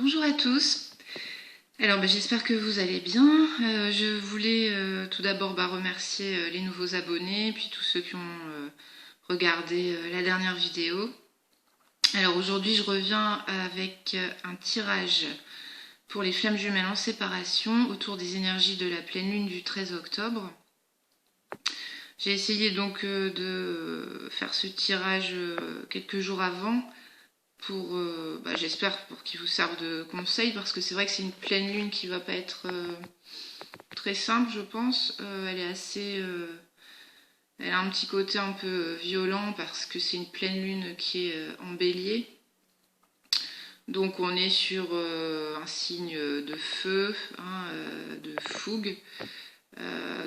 Bonjour à tous. Alors j'espère que vous allez bien. Je voulais tout d'abord remercier les nouveaux abonnés, puis tous ceux qui ont regardé la dernière vidéo. Alors aujourd'hui je reviens avec un tirage pour les flammes jumelles en séparation autour des énergies de la pleine lune du 13 octobre. J'ai essayé donc de faire ce tirage quelques jours avant pour, j'espère pour qu'il vous serve de conseil, parce que c'est vrai que c'est une pleine lune qui va pas être très simple, je pense. Elle est assez, elle a un petit côté un peu violent parce que c'est une pleine lune qui est en Bélier. Donc on est sur un signe de feu, hein, de fougue.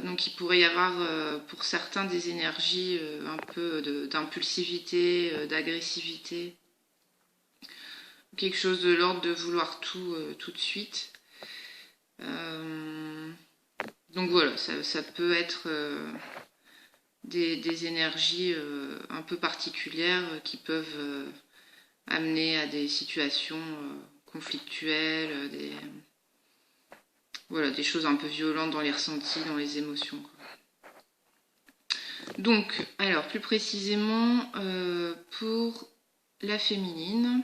Donc il pourrait y avoir pour certains des énergies un peu d'impulsivité, d'agressivité, quelque chose de l'ordre de vouloir tout de suite. Donc voilà, ça peut être des énergies un peu particulières qui peuvent amener à des situations conflictuelles, des choses un peu violentes dans les ressentis, dans les émotions, quoi. Donc, alors plus précisément pour la féminine,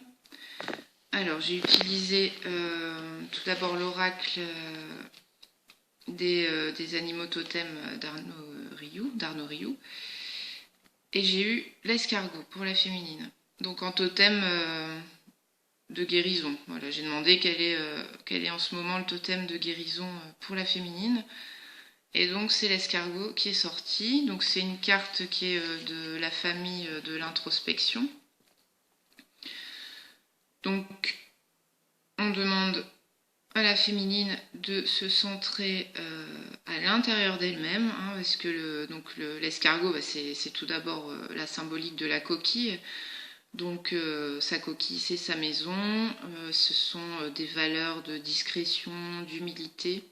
alors j'ai utilisé tout d'abord l'oracle des animaux totems d'Arnaud Rioux, et j'ai eu l'escargot pour la féminine. Donc en totem de guérison. Voilà, j'ai demandé quel est en ce moment le totem de guérison pour la féminine. Et donc c'est l'escargot qui est sorti. Donc c'est une carte qui est de la famille de l'introspection. Donc on demande à la féminine de se centrer à l'intérieur d'elle-même, hein, parce que l'escargot, c'est tout d'abord la symbolique de la coquille. Donc sa coquille, c'est sa maison, ce sont des valeurs de discrétion, d'humilité.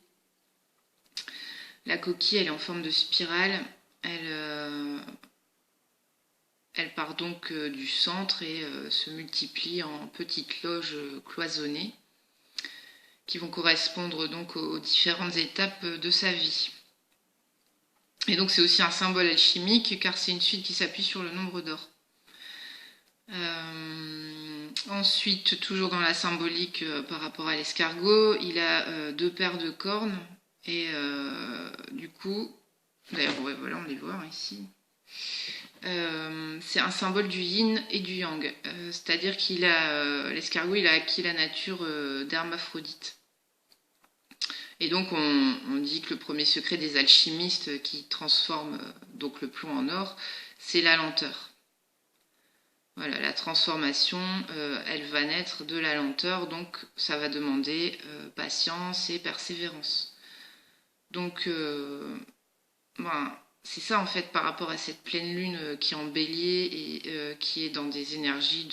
La coquille, elle est en forme de spirale, elle part donc du centre et se multiplie en petites loges cloisonnées qui vont correspondre donc aux différentes étapes de sa vie. Et donc c'est aussi un symbole alchimique car c'est une suite qui s'appuie sur le nombre d'or. Ensuite, toujours dans la symbolique par rapport à l'escargot, il a deux paires de cornes et du coup, d'ailleurs ouais, voilà, on les voit ici. C'est un symbole du yin et du yang, c'est-à-dire qu'il a l'escargot, il a acquis la nature d'hermaphrodite. Et donc on dit que le premier secret des alchimistes qui transforment donc le plomb en or, c'est la lenteur. Voilà, la transformation, elle va naître de la lenteur, donc ça va demander patience et persévérance. Donc, c'est ça en fait par rapport à cette pleine lune qui est en bélier et qui est dans des énergies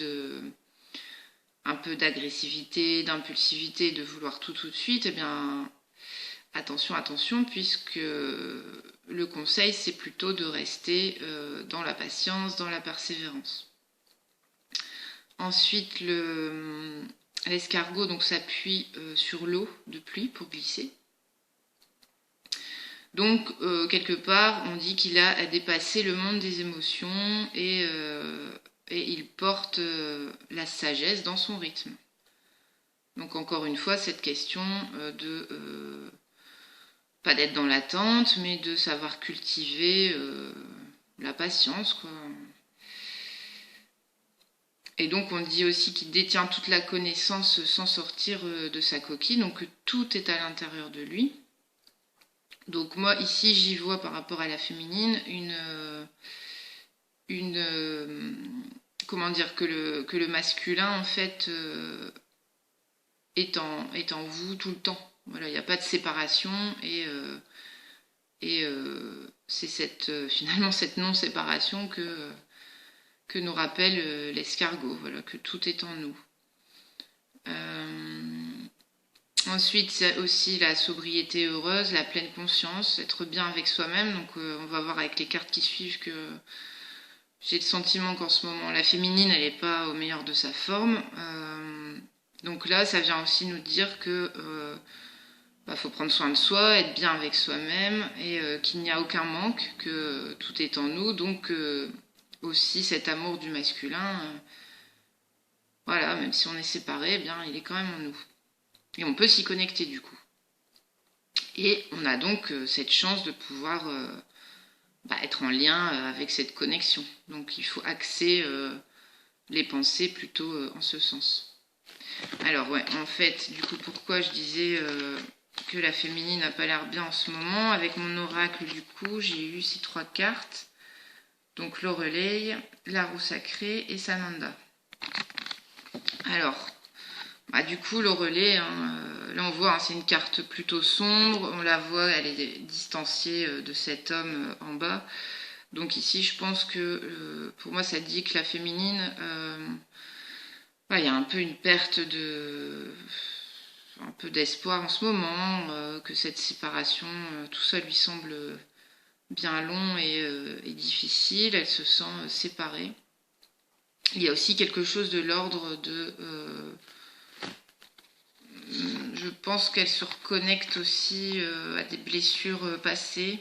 un peu d'agressivité, d'impulsivité, de vouloir tout de suite. Eh bien, attention, puisque le conseil, c'est plutôt de rester dans la patience, dans la persévérance. Ensuite, l'escargot s'appuie sur l'eau de pluie pour glisser. Donc, quelque part, on dit qu'il a dépassé le monde des émotions et il porte la sagesse dans son rythme. Donc, encore une fois, cette question pas d'être dans l'attente, mais de savoir cultiver la patience, quoi. Et donc on dit aussi qu'il détient toute la connaissance sans sortir de sa coquille, donc tout est à l'intérieur de lui. Donc moi ici j'y vois par rapport à la féminine comment dire, que le masculin en fait est en vous tout le temps. Voilà, il n'y a pas de séparation et c'est finalement cette non-séparation que nous rappelle l'escargot, voilà, que tout est en nous. Ensuite, c'est aussi la sobriété heureuse, la pleine conscience, être bien avec soi-même. Donc, on va voir avec les cartes qui suivent que j'ai le sentiment qu'en ce moment, la féminine, elle n'est pas au meilleur de sa forme. Donc là, ça vient aussi nous dire que faut prendre soin de soi, être bien avec soi-même et qu'il n'y a aucun manque, que tout est en nous. Donc aussi cet amour du masculin, voilà, même si on est séparés, eh bien, il est quand même en nous. Et on peut s'y connecter du coup. Et on a donc cette chance de pouvoir être en lien avec cette connexion. Donc il faut axer les pensées plutôt en ce sens. Alors ouais, en fait, du coup, pourquoi je disais que la féminine n'a pas l'air bien en ce moment. Avec mon oracle, du coup, j'ai eu ces 3 cartes. Donc Lorelei, la roue sacrée et Sananda. Alors, du coup, Lorelei, là on voit, c'est une carte plutôt sombre. On la voit, elle est distanciée de cet homme en bas. Donc ici, je pense que pour moi, ça dit que la féminine, il y a un peu une perte un peu d'espoir en ce moment, que cette séparation, tout ça lui semble bien long et difficile. Elle se sent séparée. Il y a aussi quelque chose de l'ordre de... je pense qu'elle se reconnecte aussi à des blessures passées.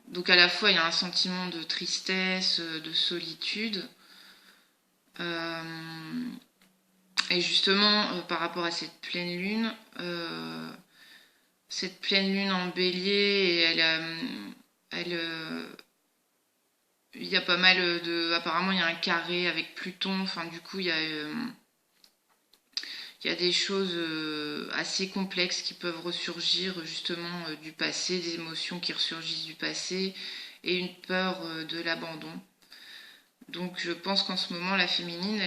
Donc à la fois il y a un sentiment de tristesse, de solitude. Et justement, par rapport à cette pleine lune en bélier, il y a pas mal de... Apparemment, il y a un carré avec Pluton. Enfin, du coup, il y a des choses assez complexes qui peuvent ressurgir justement du passé, des émotions qui ressurgissent du passé et une peur de l'abandon. Donc je pense qu'en ce moment, la féminine,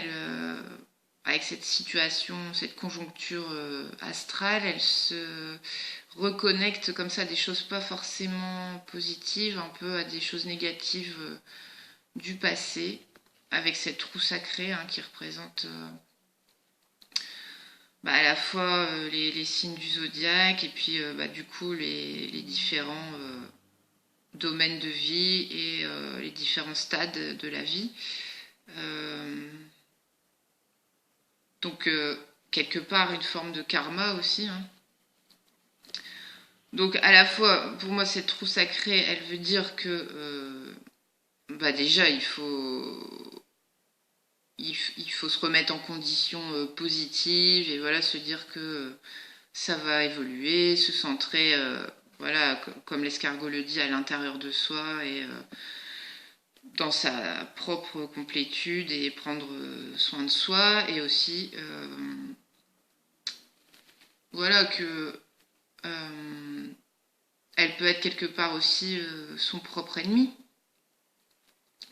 avec cette situation, cette conjoncture astrale, elle se reconnecte comme ça à des choses pas forcément positives, un peu à des choses négatives du passé, avec cette roue sacrée qui représente à la fois les signes du zodiaque et puis du coup les différents domaines de vie et les différents stades de la vie. Donc quelque part une forme de karma aussi. Donc à la fois, pour moi, cette roue sacrée, elle veut dire que déjà il faut se remettre en conditions positives et voilà, se dire que ça va évoluer, se centrer, voilà, comme l'escargot le dit, à l'intérieur de soi et dans sa propre complétude et prendre soin de soi et aussi voilà que elle peut être quelque part aussi son propre ennemi.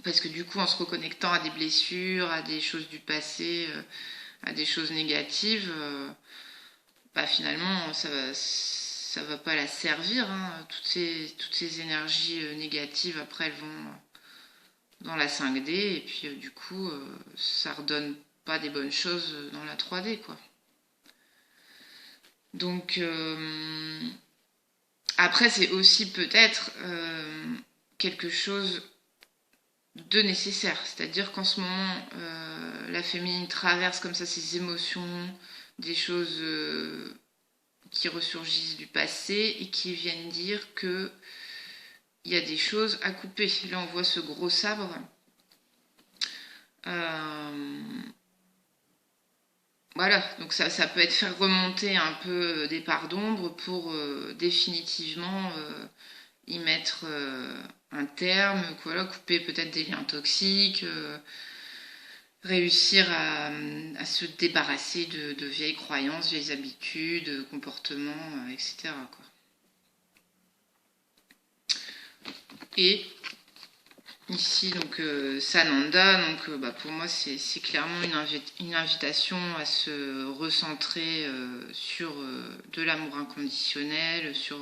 Parce que du coup, en se reconnectant à des blessures, à des choses du passé, à des choses négatives, finalement, ça va pas la servir. Toutes ces énergies négatives, après, elles vont dans la 5D, et puis du coup, ça redonne pas des bonnes choses dans la 3D, quoi. Donc, après, c'est aussi peut-être quelque chose de nécessaire. C'est-à-dire qu'en ce moment, la féminine traverse comme ça ses émotions, des choses qui ressurgissent du passé et qui viennent dire que il y a des choses à couper. Là, on voit ce gros sabre. Voilà, donc ça peut être faire remonter un peu des parts d'ombre pour définitivement y mettre un terme, voilà, couper peut-être des liens toxiques, réussir à se débarrasser de vieilles croyances, vieilles habitudes, comportements, etc., quoi. Et ici, donc, Sananda, donc, pour moi, c'est clairement une invitation à se recentrer sur de l'amour inconditionnel, sur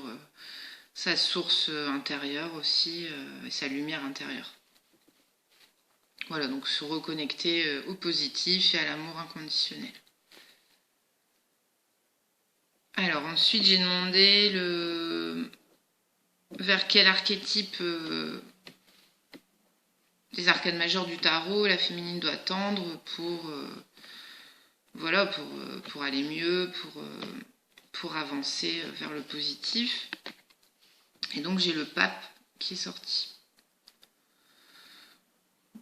sa source intérieure aussi, et sa lumière intérieure. Voilà, donc se reconnecter au positif et à l'amour inconditionnel. Alors ensuite, j'ai demandé vers quel archétype des arcades majeures du tarot, la féminine doit tendre pour, voilà, pour aller mieux, pour avancer vers le positif. Et donc j'ai le pape qui est sorti.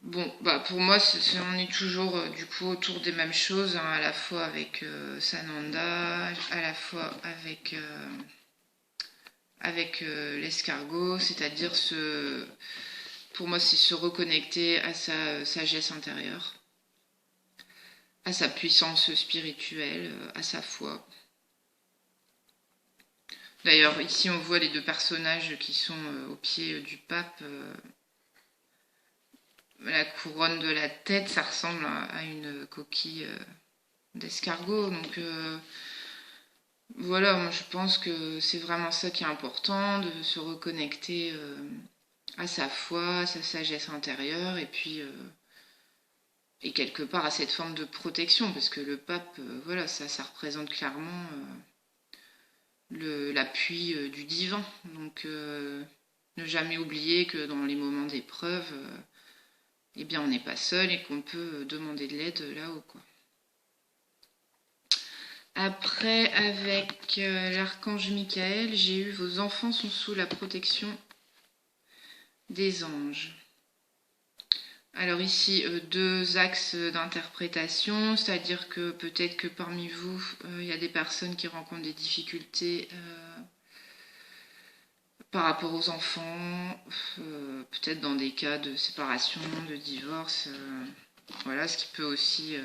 Bon, bah pour moi, on est toujours du coup autour des mêmes choses, hein, à la fois avec Sananda, à la fois avec l'escargot, c'est-à-dire pour moi, c'est se reconnecter à sa sagesse intérieure, à sa puissance spirituelle, à sa foi. D'ailleurs, ici, on voit les deux personnages qui sont au pied du pape. La couronne de la tête, ça ressemble à une coquille d'escargot. Donc voilà, moi je pense que c'est vraiment ça qui est important, de se reconnecter à sa foi, à sa sagesse intérieure, et puis et quelque part à cette forme de protection, parce que le pape, voilà, ça représente clairement l'appui du divin. Donc ne jamais oublier que dans les moments d'épreuve, eh bien on n'est pas seul et qu'on peut demander de l'aide là-haut, quoi. Après, avec l'archange Michael, j'ai eu vos enfants sont sous la protection des anges. Alors ici, deux axes d'interprétation, c'est-à-dire que peut-être que parmi vous, il y a des personnes qui rencontrent des difficultés par rapport aux enfants, peut-être dans des cas de séparation, de divorce, voilà, ce qui peut aussi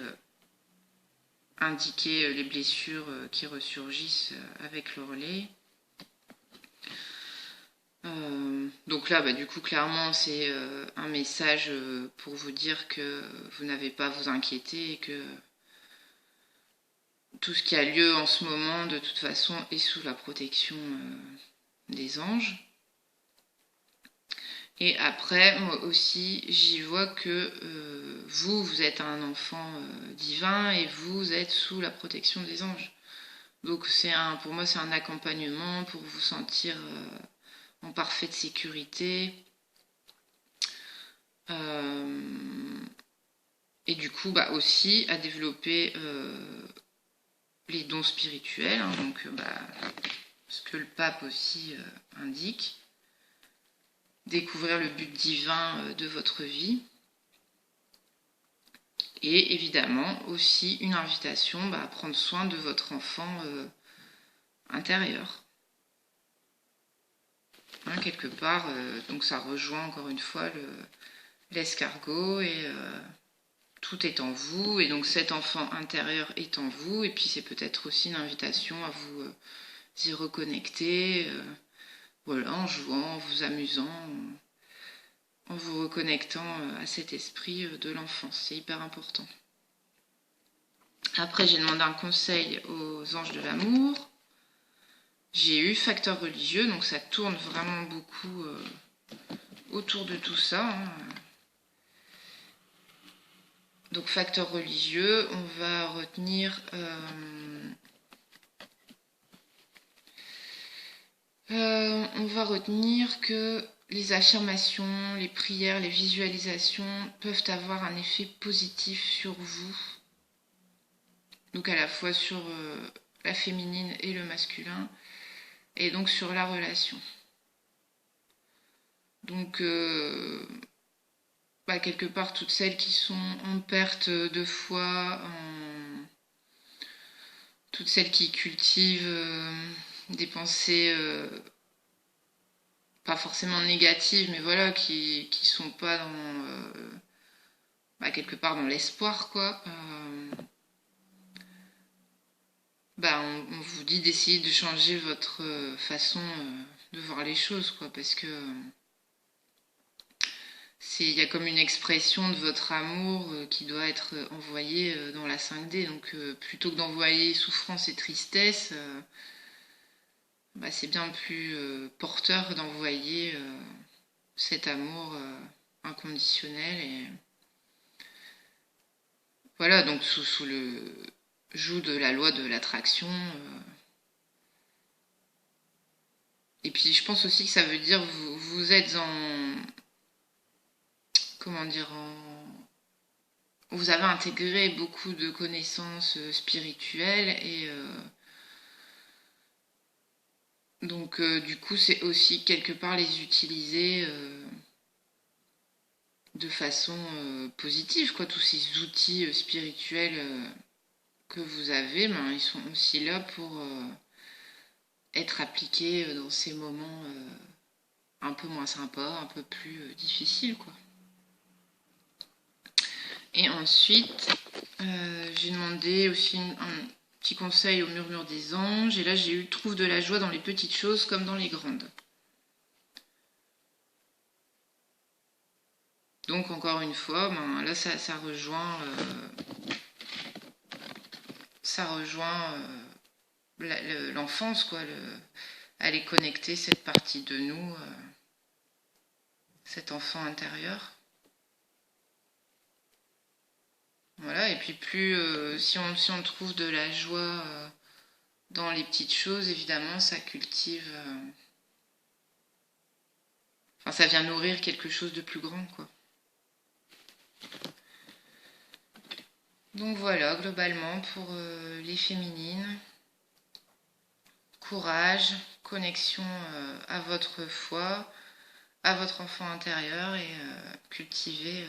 indiquer les blessures qui ressurgissent avec le relais. Donc là, du coup, clairement, c'est un message pour vous dire que vous n'avez pas à vous inquiéter et que tout ce qui a lieu en ce moment, de toute façon, est sous la protection des anges. Et après, moi aussi, j'y vois que vous êtes un enfant divin et vous êtes sous la protection des anges. Donc pour moi, c'est un accompagnement pour vous sentir en parfaite sécurité. Et du coup, aussi à développer les dons spirituels, hein, donc ce que le pape aussi indique. Découvrir le but divin de votre vie. Et évidemment aussi une invitation à prendre soin de votre enfant intérieur. Hein, quelque part, donc ça rejoint encore une fois l'escargot et tout est en vous. Et donc cet enfant intérieur est en vous. Et puis c'est peut-être aussi une invitation à vous y reconnecter. Voilà, en jouant, en vous amusant, en vous reconnectant à cet esprit de l'enfance. C'est hyper important. Après, j'ai demandé un conseil aux anges de l'amour. J'ai eu facteur religieux, donc ça tourne vraiment beaucoup autour de tout ça. Hein. Donc facteur religieux, on va retenir... on va retenir que les affirmations, les prières, les visualisations peuvent avoir un effet positif sur vous. Donc à la fois sur la féminine et le masculin, et donc sur la relation. Donc quelque part toutes celles qui sont en perte de foi, toutes celles qui cultivent des pensées pas forcément négatives, mais voilà, qui sont pas dans quelque part dans l'espoir, quoi. On vous dit d'essayer de changer votre façon de voir les choses, quoi, parce que il y a comme une expression de votre amour qui doit être envoyée dans la 5D. Donc plutôt que d'envoyer souffrance et tristesse, c'est bien plus porteur d'envoyer cet amour inconditionnel. Et voilà, donc sous le joug de la loi de l'attraction. Et puis je pense aussi que ça veut dire vous êtes en... comment dire, vous avez intégré beaucoup de connaissances spirituelles et donc du coup c'est aussi quelque part les utiliser de façon positive, quoi. Tous ces outils spirituels que vous avez, ben, ils sont aussi là pour être appliqués dans ces moments un peu moins sympas, un peu plus difficiles, quoi. Et ensuite, j'ai demandé aussi un petit conseil au murmure des anges. Et là, j'ai eu trouve de la joie dans les petites choses comme dans les grandes. Donc, encore une fois, ben, là, ça rejoint, l'enfance, quoi. Aller connecter cette partie de nous, cet enfant intérieur. Voilà, et puis si on trouve de la joie dans les petites choses, évidemment, ça cultive. Enfin, ça vient nourrir quelque chose de plus grand, quoi. Donc voilà, globalement, pour les féminines, courage, connexion à votre foi, à votre enfant intérieur et cultiver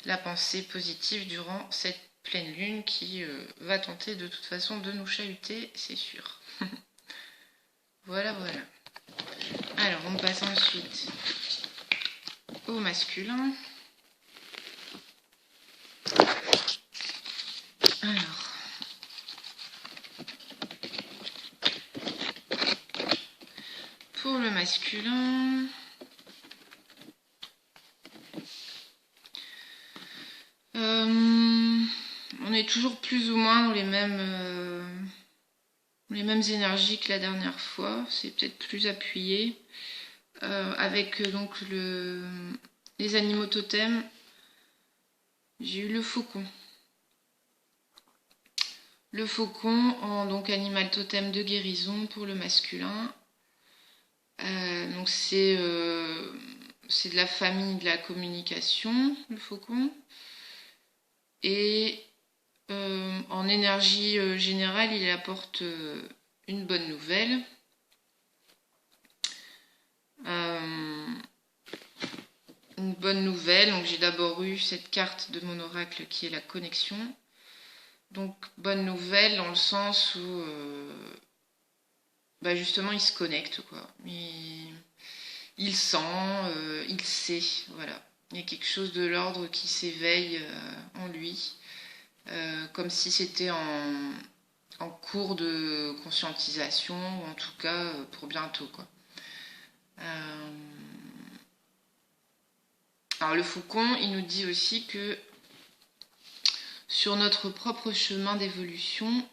la pensée positive durant cette pleine lune qui va tenter de toute façon de nous chahuter, c'est sûr. Voilà, voilà. Alors, on passe ensuite au masculin. Alors, pour le masculin, on est toujours plus ou moins dans les mêmes énergies que la dernière fois. C'est peut-être plus appuyé. Avec donc les animaux totems, j'ai eu le faucon. Le faucon en donc animal totem de guérison pour le masculin. Donc c'est de la famille de la communication, le faucon. Et en énergie générale, il apporte une bonne nouvelle. Une bonne nouvelle, donc j'ai d'abord eu cette carte de mon oracle qui est la connexion. Donc bonne nouvelle dans le sens où justement il se connecte, quoi. Il sent, il sait, voilà. Il y a quelque chose de l'ordre qui s'éveille en lui, comme si c'était en cours de conscientisation, ou en tout cas pour bientôt, quoi. Alors le faucon, il nous dit aussi que sur notre propre chemin d'évolution,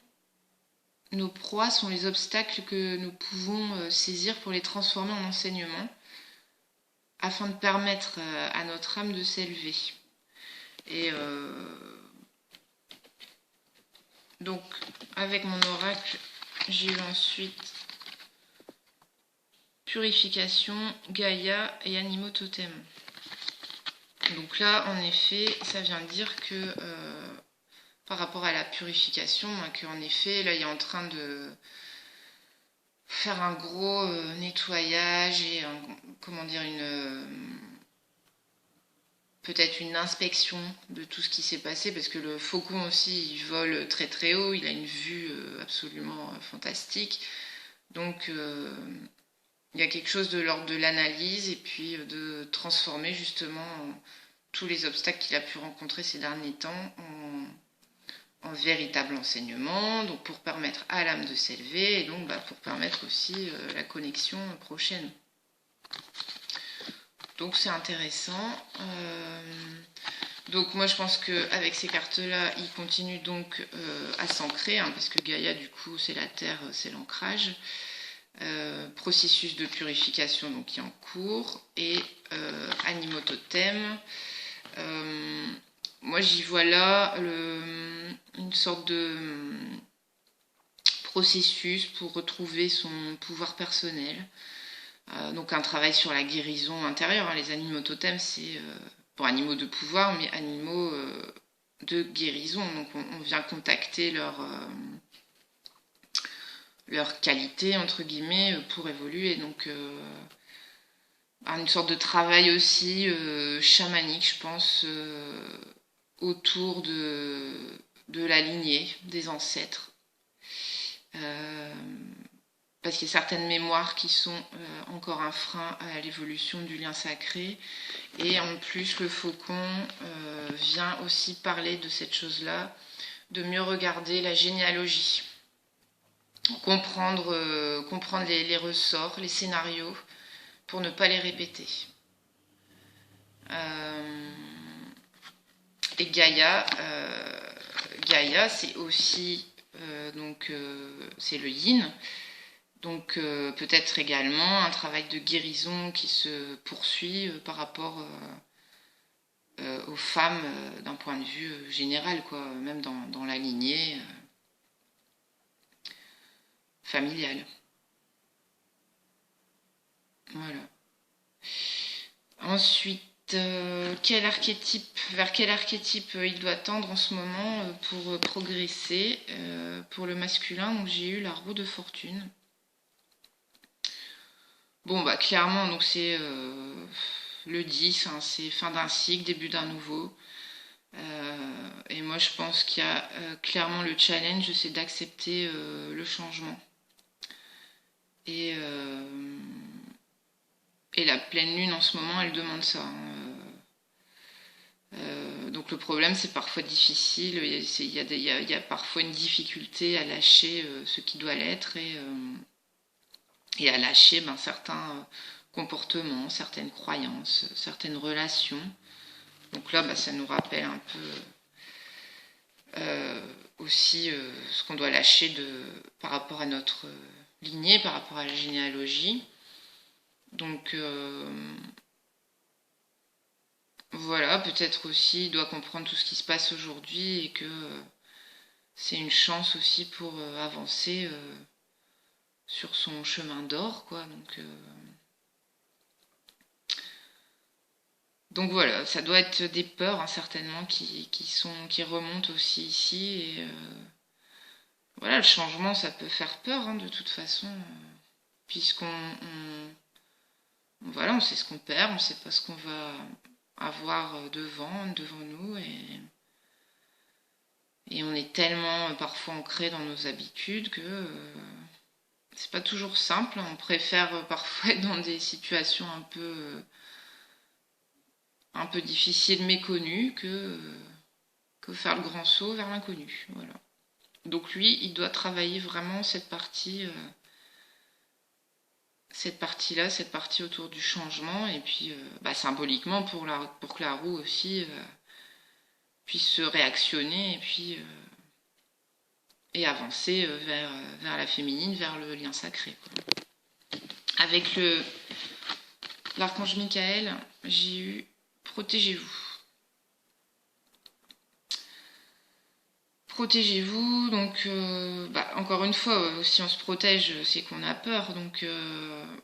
nos proies sont les obstacles que nous pouvons saisir pour les transformer en enseignement, afin de permettre à notre âme de s'élever. Et donc, avec mon oracle, j'ai eu ensuite purification, Gaïa et animaux totems. Donc là, en effet, ça vient dire que par rapport à la purification, qu'en effet, là, il est en train de faire un gros nettoyage et peut-être une inspection de tout ce qui s'est passé, parce que le faucon aussi, il vole très très haut, il a une vue absolument fantastique. Donc il y a quelque chose de l'ordre de l'analyse et puis de transformer justement tous les obstacles qu'il a pu rencontrer ces derniers temps en véritable enseignement, donc pour permettre à l'âme de s'élever et donc pour permettre aussi la connexion prochaine. Donc c'est intéressant. Donc moi je pense qu'avec ces cartes-là, il continue donc à s'ancrer, parce que Gaïa du coup c'est la terre, c'est l'ancrage. Processus de purification donc qui est en cours et animaux totems. Moi j'y vois là une sorte de processus pour retrouver son pouvoir personnel. Donc un travail sur la guérison intérieure. Les animaux totems, c'est pour animaux de pouvoir, mais animaux de guérison. Donc on vient contacter leur qualité, entre guillemets, pour évoluer. Donc une sorte de travail aussi chamanique, je pense, autour de la lignée des ancêtres. Parce qu'il y a certaines mémoires qui sont encore un frein à l'évolution du lien sacré. Et en plus, le faucon vient aussi parler de cette chose-là, de mieux regarder la généalogie, comprendre les ressorts, les scénarios, pour ne pas les répéter. Et Gaïa, c'est aussi c'est le yin. Donc peut-être également un travail de guérison qui se poursuit par rapport aux femmes d'un point de vue général, quoi, même dans la lignée familiale. Voilà. Ensuite, vers quel archétype il doit tendre en ce moment pour progresser. Pour le masculin, donc j'ai eu la roue de fortune. Bon, bah clairement, donc c'est le 10, hein, c'est fin d'un cycle, début d'un nouveau. Et moi, je pense qu'il y a clairement le challenge, c'est d'accepter le changement. Et la pleine lune, en ce moment, elle demande ça. Hein. Donc le problème, c'est parfois difficile. Il y a parfois une difficulté à lâcher ce qui doit l'être et à lâcher certains comportements, certaines croyances, certaines relations. Donc là, ça nous rappelle un peu aussi ce qu'on doit lâcher par rapport à notre lignée, par rapport à la généalogie. Donc voilà, peut-être aussi il doit comprendre tout ce qui se passe aujourd'hui et que c'est une chance aussi pour avancer sur son chemin d'or, quoi. Donc voilà, ça doit être des peurs, hein, certainement, qui remontent aussi ici. Et voilà, le changement, ça peut faire peur, hein, de toute façon, puisqu'on on sait ce qu'on perd, on sait pas ce qu'on va avoir devant nous, et on est tellement parfois ancré dans nos habitudes que c'est pas toujours simple. On préfère parfois être dans des situations un peu difficiles, méconnues, que faire le grand saut vers l'inconnu. Voilà. Donc lui, il doit travailler vraiment cette partie-là, cette partie autour du changement, et puis symboliquement pour que la roue aussi puisse se réactionner et puis et avancer vers la féminine, vers le lien sacré, quoi. Avec l'archange Michael, j'ai eu protégez-vous. Protégez-vous, donc encore une fois, si on se protège, c'est qu'on a peur. Donc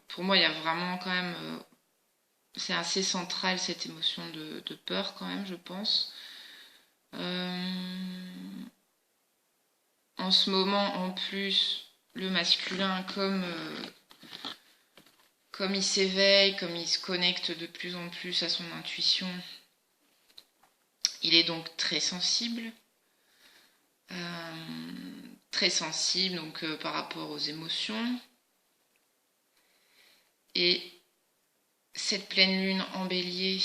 pour moi, il y a vraiment quand même, c'est assez central cette émotion de peur quand même, je pense. En ce moment, en plus, le masculin, comme il s'éveille, comme il se connecte de plus en plus à son intuition, il est donc très sensible. Donc par rapport aux émotions. Et cette pleine lune en bélier,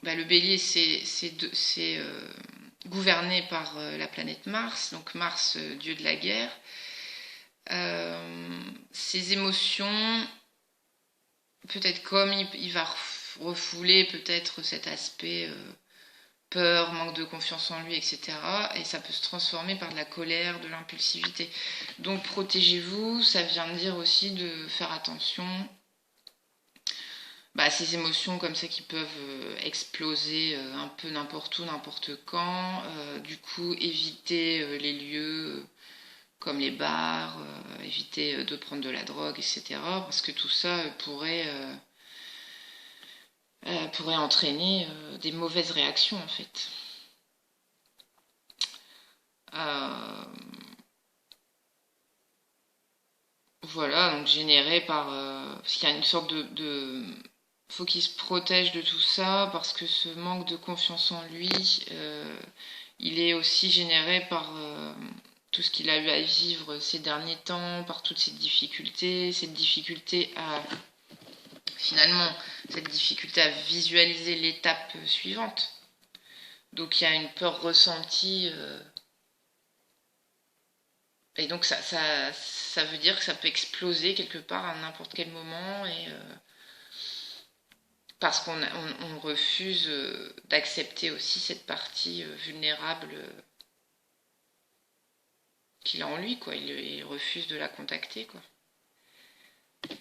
le bélier c'est gouverné par la planète Mars, donc Mars, dieu de la guerre. Ces émotions, peut-être comme il va refouler peut-être cet aspect peur, manque de confiance en lui, etc. Et ça peut se transformer par de la colère, de l'impulsivité. Donc protégez-vous, ça vient de dire aussi de faire attention à ces émotions comme ça qui peuvent exploser un peu n'importe où, n'importe quand. Du coup, éviter les lieux comme les bars, éviter de prendre de la drogue, etc. Parce que tout ça pourrait pourrait entraîner des mauvaises réactions en fait. Voilà, donc généré par... parce qu'il y a une sorte faut qu'il se protège de tout ça, parce que ce manque de confiance en lui, il est aussi généré par tout ce qu'il a eu à vivre ces derniers temps, par toutes ces difficultés, cette difficulté à visualiser l'étape suivante. Donc il y a une peur ressentie, et donc ça veut dire que ça peut exploser quelque part à n'importe quel moment, et parce qu'on refuse d'accepter aussi cette partie vulnérable qu'il a en lui, quoi. Il refuse de la contacter, quoi.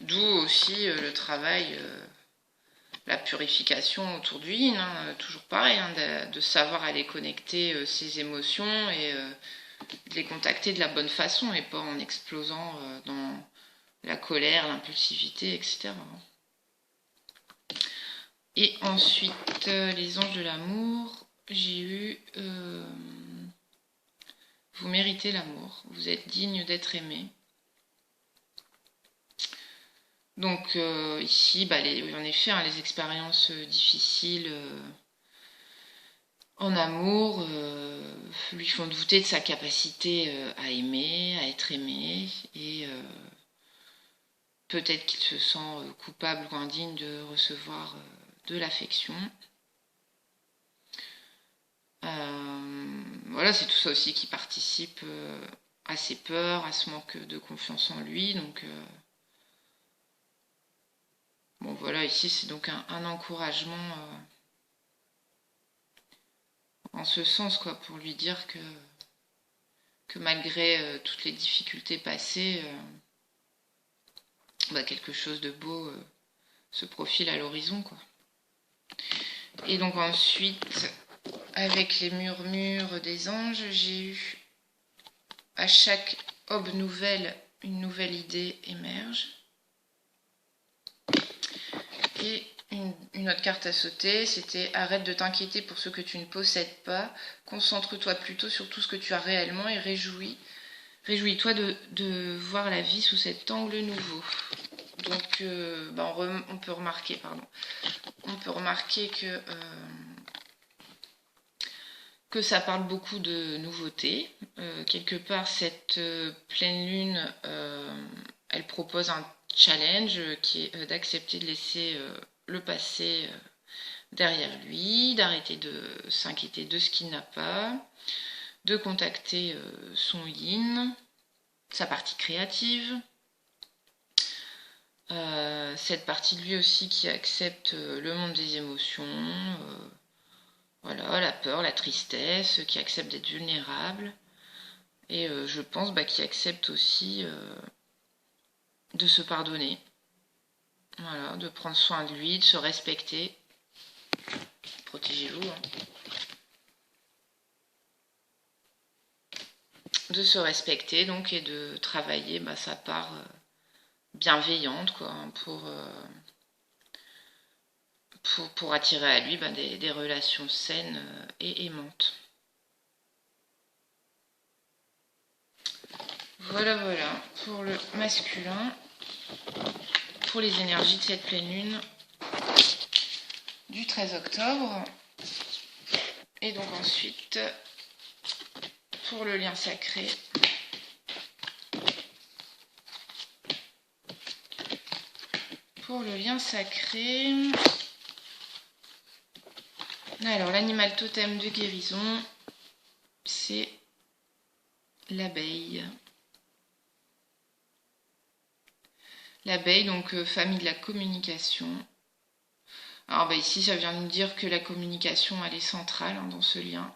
D'où aussi le travail, la purification autour du yin, hein, toujours pareil, hein, de savoir aller connecter ses émotions et de les contacter de la bonne façon et pas en explosant dans la colère, l'impulsivité, etc. Et ensuite, les anges de l'amour, j'ai eu vous méritez l'amour, vous êtes digne d'être aimé. Donc ici, en effet, hein, les expériences difficiles en amour lui font douter de sa capacité à aimer, à être aimé, et peut-être qu'il se sent coupable ou indigne de recevoir de l'affection. Voilà, c'est tout ça aussi qui participe à ses peurs, à ce manque de confiance en lui. Donc, bon, voilà, ici c'est donc un encouragement en ce sens, quoi, pour lui dire que malgré toutes les difficultés passées, quelque chose de beau se profile à l'horizon, quoi. Et donc ensuite, avec les murmures des anges, j'ai eu à chaque aube nouvelle, une nouvelle idée émerge. Et une autre carte à sauter, c'était arrête de t'inquiéter pour ce que tu ne possèdes pas, concentre-toi plutôt sur tout ce que tu as réellement et réjouis-toi de voir la vie sous cet angle nouveau. Donc on peut remarquer que ça parle beaucoup de nouveautés. Quelque part, cette pleine lune, elle propose un challenge qui est d'accepter de laisser le passé derrière lui, d'arrêter de s'inquiéter de ce qu'il n'a pas, de contacter son yin, sa partie créative, cette partie de lui aussi qui accepte le monde des émotions, voilà, la peur, la tristesse, qui accepte d'être vulnérable, et je pense qui accepte aussi de se pardonner, voilà, de prendre soin de lui, de se respecter. Protégez-vous, hein. De se respecter donc, et de travailler sa part bienveillante, quoi, hein, pour attirer à lui des relations saines et aimantes. Voilà pour le masculin, pour les énergies de cette pleine lune du 13 octobre. Et donc ensuite, pour le lien sacré, alors l'animal totem de guérison, c'est l'abeille. L'abeille, donc famille de la communication. Alors ici, ça vient nous dire que la communication, elle est centrale dans ce lien.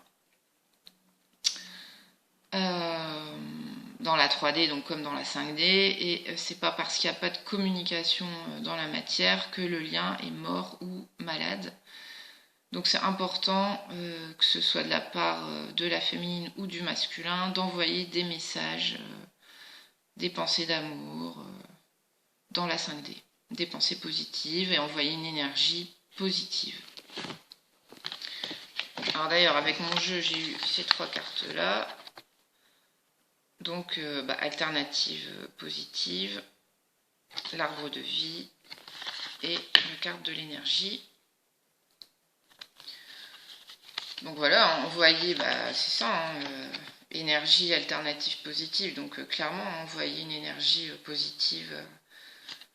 Dans la 3D, donc comme dans la 5D, et c'est pas parce qu'il n'y a pas de communication dans la matière que le lien est mort ou malade. Donc c'est important, que ce soit de la part de la féminine ou du masculin, d'envoyer des messages, des pensées d'amour dans la 5D, des pensées positives, et envoyer une énergie positive. Alors d'ailleurs, avec mon jeu, j'ai eu ces 3 cartes-là. Donc, alternative positive, l'arbre de vie et la carte de l'énergie. Donc voilà, on voyait, c'est ça, hein, énergie alternative positive. Donc clairement, on voyait une énergie positive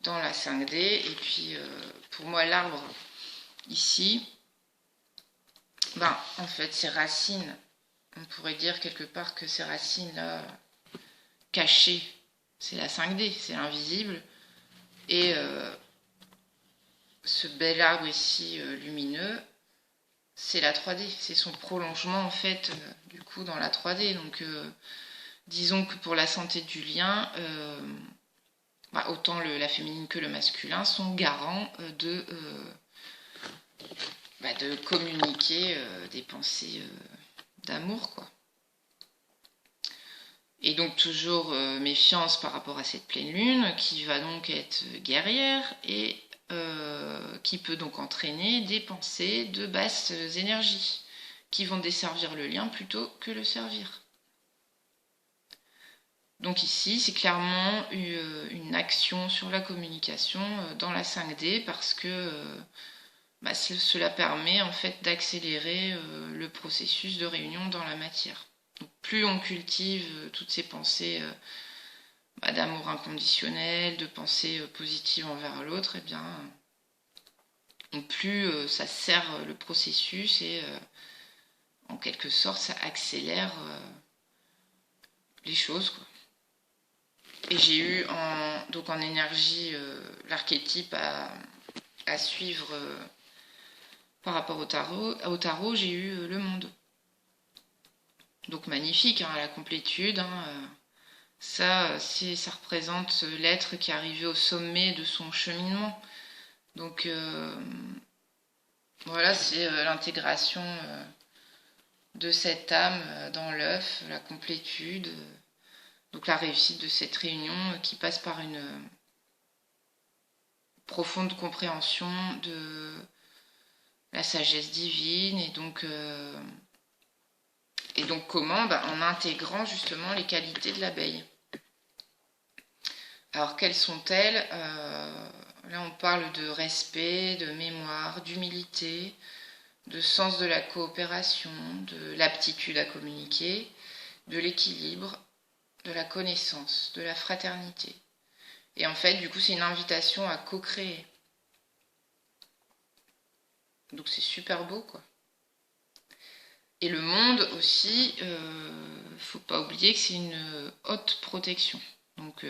dans la 5D. Et puis, pour moi, l'arbre, ici, en fait, ces racines, on pourrait dire quelque part que ces racines-là, cachées, c'est la 5D, c'est l'invisible. Et ce bel arbre ici, lumineux, c'est la 3D, c'est son prolongement en fait, du coup, dans la 3D. Donc, disons que pour la santé du lien, autant la féminine que le masculin sont garants de communiquer des pensées d'amour, quoi. Et donc toujours méfiance par rapport à cette pleine lune qui va donc être guerrière et qui peut donc entraîner des pensées de basses énergies qui vont desservir le lien plutôt que le servir. Donc ici, c'est clairement une action sur la communication dans la 5D parce que cela permet en fait d'accélérer le processus de réunion dans la matière. Donc, plus on cultive toutes ces pensées d'amour inconditionnel, de pensées positives envers l'autre, et bien plus ça sert le processus et en quelque sorte ça accélère les choses, quoi. Et j'ai eu en énergie l'archétype à suivre par rapport au tarot, j'ai eu le monde. Donc magnifique, hein, la complétude. Ça représente l'être qui est arrivé au sommet de son cheminement. Donc voilà, c'est l'intégration de cette âme dans l'œuf, la complétude. Donc la réussite de cette réunion qui passe par une profonde compréhension de la sagesse divine et donc comment en intégrant justement les qualités de l'abeille. Alors quelles sont-elles Là on parle de respect, de mémoire, d'humilité, de sens de la coopération, de l'aptitude à communiquer, de l'équilibre, de la connaissance, de la fraternité. Et en fait, du coup, c'est une invitation à co-créer. Donc c'est super beau, quoi. Et le monde aussi, faut pas oublier que c'est une haute protection. Donc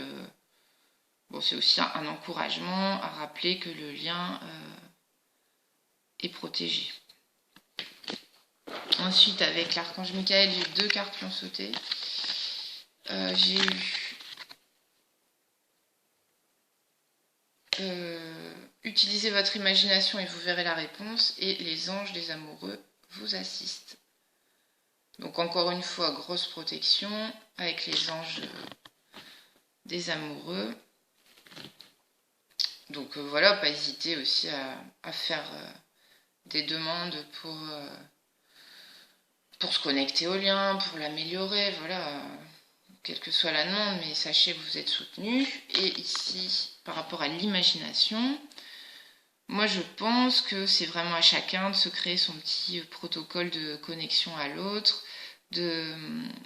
c'est aussi un encouragement à rappeler que le lien est protégé. Ensuite, avec l'archange Michael, j'ai 2 cartes qui ont sauté. J'ai eu utilisez votre imagination et vous verrez la réponse, et les anges des amoureux vous assistent. Donc encore une fois, grosse protection avec les anges des amoureux. Donc voilà, pas hésiter aussi à faire des demandes pour se connecter au lien, pour l'améliorer, voilà, quelle que soit la demande, mais sachez que vous êtes soutenu. Et ici, par rapport à l'imagination, moi je pense que c'est vraiment à chacun de se créer son petit protocole de connexion à l'autre.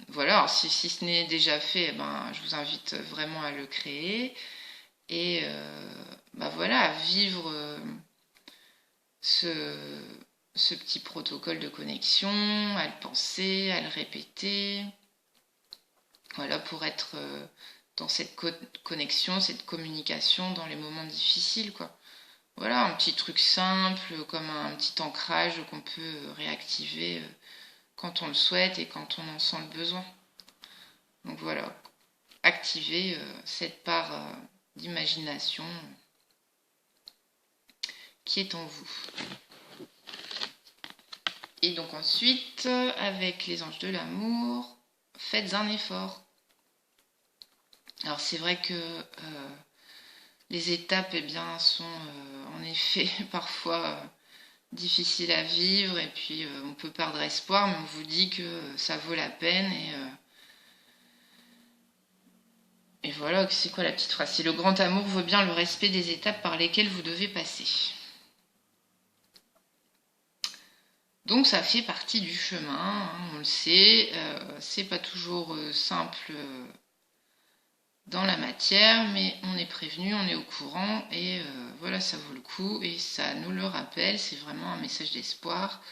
Voilà, alors si ce n'est déjà fait, je vous invite vraiment à le créer. Et voilà, à vivre ce petit protocole de connexion, à le penser, à le répéter. Voilà, pour être dans cette connexion, cette communication dans les moments difficiles, quoi. Voilà, un petit truc simple, comme un petit ancrage qu'on peut réactiver quand on le souhaite et quand on en sent le besoin. Donc voilà, activer cette part d'imagination qui est en vous. Et donc ensuite, avec les anges de l'amour, faites un effort. Alors c'est vrai que les étapes sont en effet parfois difficile à vivre, et puis on peut perdre espoir, mais on vous dit que ça vaut la peine, et voilà, c'est quoi la petite phrase? Si le grand amour vaut bien le respect des étapes par lesquelles vous devez passer. Donc ça fait partie du chemin, hein, on le sait, c'est pas toujours simple dans la matière, mais on est prévenu, on est au courant, et voilà, ça vaut le coup, et ça nous le rappelle, c'est vraiment un message d'espoir.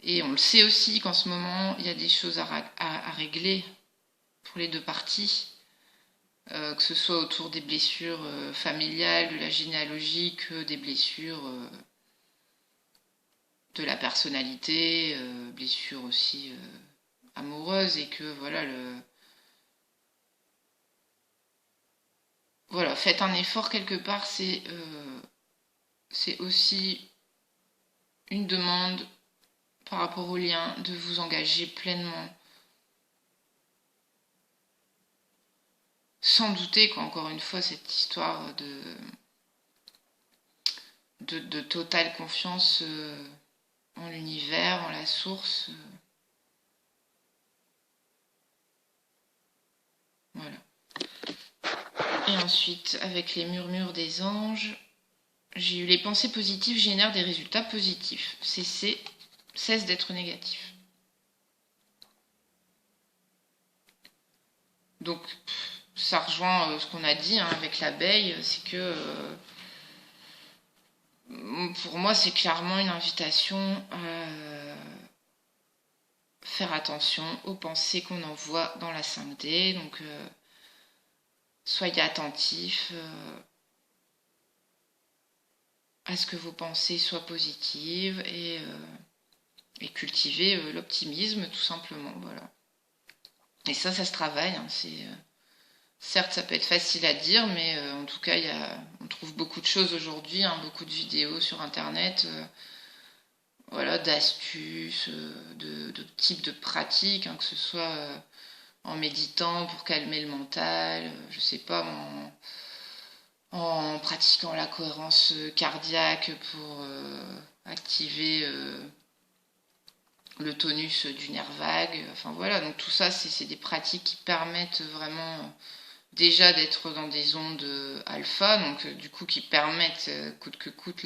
Et on le sait aussi qu'en ce moment, il y a des choses à régler pour les deux parties, que ce soit autour des blessures familiales, de la généalogie, que des blessures de la personnalité, blessures aussi amoureuses, et que voilà, voilà, faites un effort quelque part, c'est aussi une demande par rapport au lien de vous engager pleinement, sans douter qu'encore une fois cette histoire de totale confiance en l'univers, en la source, voilà. Et ensuite, avec les murmures des anges, j'ai eu les pensées positives génèrent des résultats positifs. Cesse d'être négatif. Donc, ça rejoint ce qu'on a dit hein, avec l'abeille, c'est que pour moi, c'est clairement une invitation à faire attention aux pensées qu'on envoie dans la 5D. Donc, soyez attentifs à ce que vos pensées soient positives, et cultivez l'optimisme tout simplement. Voilà. Et ça se travaille. Hein, certes, ça peut être facile à dire, mais en tout cas, on trouve beaucoup de choses aujourd'hui, hein, beaucoup de vidéos sur Internet, voilà, d'astuces, de types de pratiques, hein, que ce soit en méditant pour calmer le mental, je sais pas, en pratiquant la cohérence cardiaque pour activer le tonus du nerf vague. Enfin voilà, donc tout ça, c'est des pratiques qui permettent vraiment déjà d'être dans des ondes alpha, donc du coup qui permettent coûte que coûte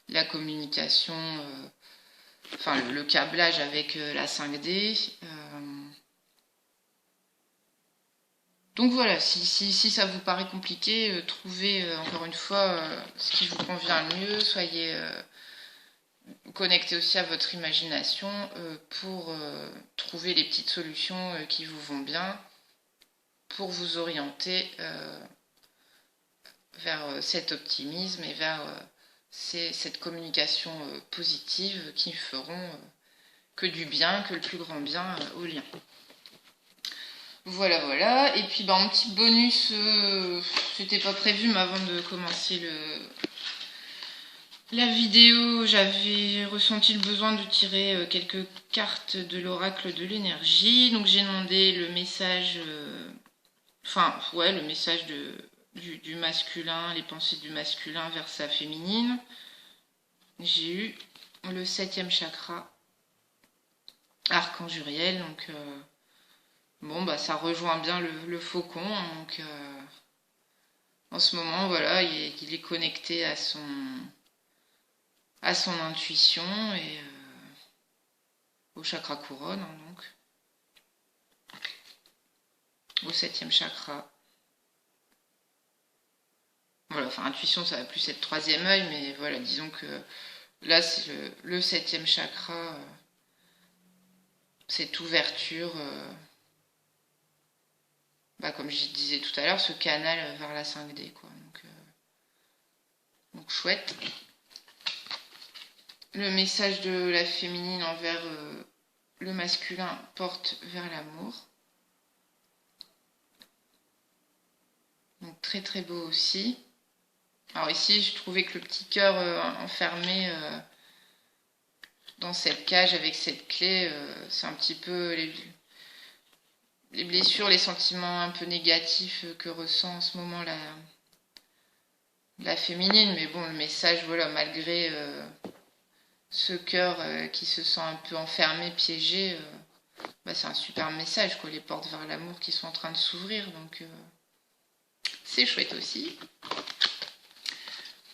la communication, enfin le câblage avec la 5D. Donc voilà, si ça vous paraît compliqué, trouvez encore une fois ce qui vous convient le mieux, soyez connectés aussi à votre imagination pour trouver les petites solutions qui vous vont bien, pour vous orienter vers cet optimisme et vers cette communication positive qui feront que du bien, que le plus grand bien au lien. Voilà, voilà. Et puis, un petit bonus, c'était pas prévu, mais avant de commencer la vidéo, j'avais ressenti le besoin de tirer quelques cartes de l'oracle de l'énergie. Donc, j'ai demandé le message, le message du masculin, les pensées du masculin vers sa féminine. J'ai eu le 7e chakra, Archange Uriel, donc... ça rejoint bien le faucon, hein, donc en ce moment, voilà, il est connecté à son intuition et au chakra couronne, hein, donc au 7e chakra. Voilà, enfin intuition, ça va plus être 3e œil, mais voilà, disons que là, c'est le 7e chakra, cette ouverture. Comme je disais tout à l'heure, ce canal vers la 5D, quoi. Donc chouette. Le message de la féminine envers le masculin porte vers l'amour. Donc très très beau aussi. Alors ici, je trouvais que le petit cœur enfermé dans cette cage avec cette clé, c'est un petit peu les blessures, les sentiments un peu négatifs que ressent en ce moment la féminine. Mais bon, le message, voilà, malgré ce cœur qui se sent un peu enfermé, piégé, c'est un super message, quoi, les portes vers l'amour qui sont en train de s'ouvrir, donc c'est chouette aussi.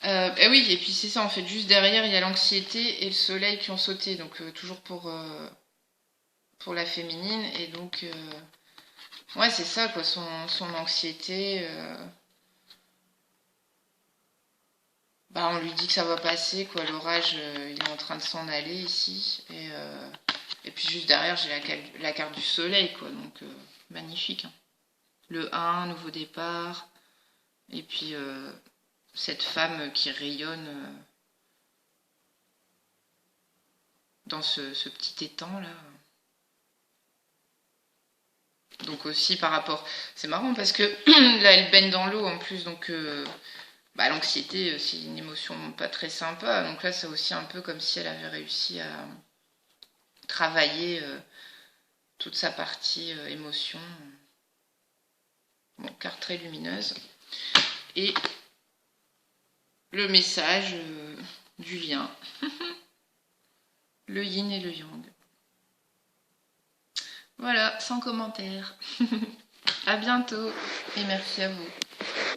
Et oui, et puis c'est ça, en fait, juste derrière, il y a l'anxiété et le soleil qui ont sauté, donc toujours pour la féminine, et donc, ouais, c'est ça, quoi, son anxiété, on lui dit que ça va passer, quoi, l'orage, il est en train de s'en aller ici, et puis juste derrière, j'ai la carte du soleil, quoi, donc magnifique, hein. Le 1, nouveau départ, et puis cette femme qui rayonne dans ce petit étang là. Donc aussi par rapport, c'est marrant parce que là elle baigne dans l'eau en plus, donc l'anxiété c'est une émotion pas très sympa, donc là c'est aussi un peu comme si elle avait réussi à travailler toute sa partie émotion. Bon, carte très lumineuse. Et le message du lien. Le yin et le yang. Voilà, sans commentaire. À bientôt et merci à vous.